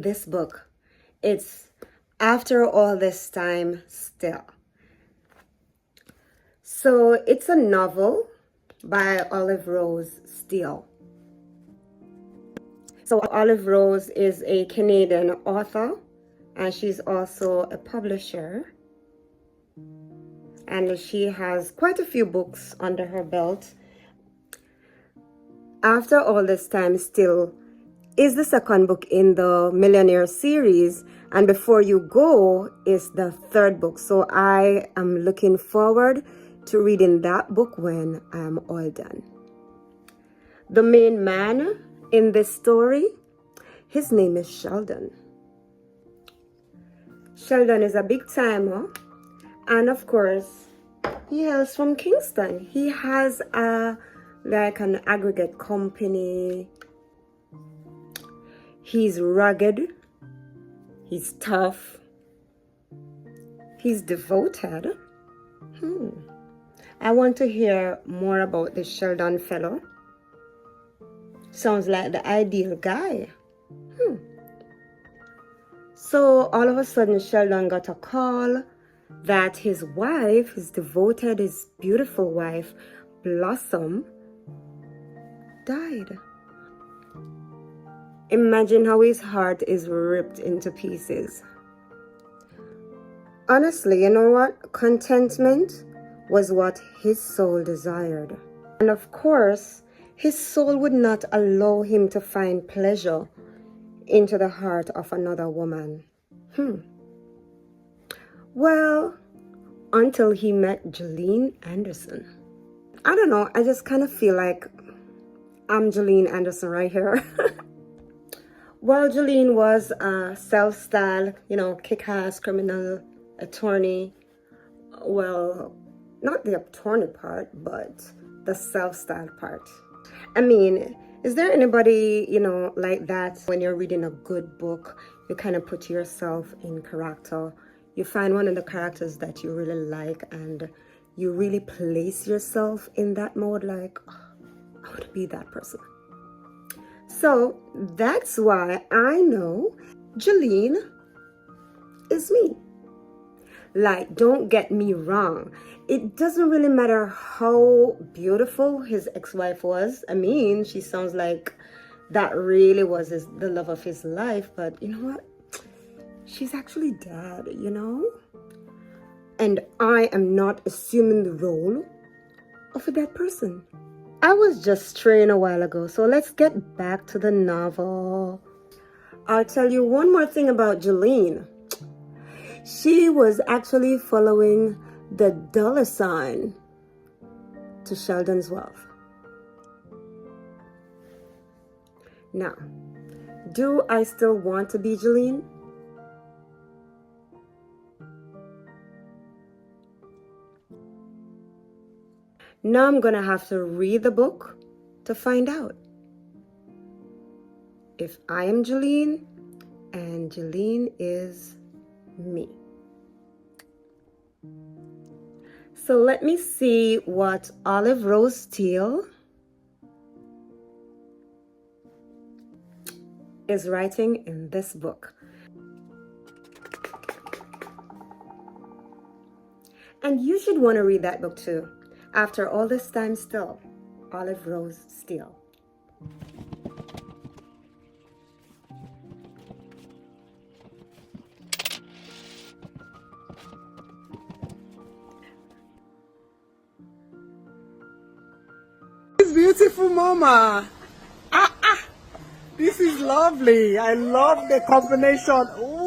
this book. It's After All This Time Still. So it's a novel by Olive Rose Steele. So Olive Rose is a Canadian author, and she's also a publisher. And she has quite a few books under her belt. After All This Time Still is the second book in the Millionaire series, and Before You Go is the third book. So I am looking forward to reading that book when I'm all done. The main man in this story, his name is Sheldon. Sheldon is a big timer, and of course, he hails from Kingston. He has like an aggregate company. He's rugged. He's tough. He's devoted. I want to hear more about this Sheldon fellow. Sounds like the ideal guy. So all of a sudden, Sheldon got a call that his wife, his devoted, his beautiful wife, Blossom, died. Imagine how his heart is ripped into pieces. Honestly, you know what? Contentment was what his soul desired. And of course, his soul would not allow him to find pleasure into the heart of another woman. Well, until he met Gillian Anderson. I don't know, I just kind of feel like I'm Gillian Anderson right here. Well, Gillian was a self-styled, kick-ass criminal attorney. Well, not the attorney part, but the self-styled part. I mean, is there anybody, like that? When you're reading a good book, you kind of put yourself in character. You find one of the characters that you really like, and you really place yourself in that mode, like, oh, I want to be that person. So that's why I know Gillian is me. Like, don't get me wrong. It doesn't really matter how beautiful his ex-wife was. I mean, she sounds like that really was the love of his life. But you know what? She's actually dead, And I am not assuming the role of a dead person. I was just straying a while ago, so let's get back to the novel. I'll tell you one more thing about Gillian. She was actually following the dollar sign to Sheldon's wealth. Now, do I still want to be Gillian? Now I'm gonna have to read the book to find out if I am Gillian and Gillian is me. So let me see what Olive Rose Steele is writing in this book. And you should want to read that book too. After All This Time Still, Olive Rose Steele. It's beautiful, Mama. This is lovely. I love the combination. Ooh.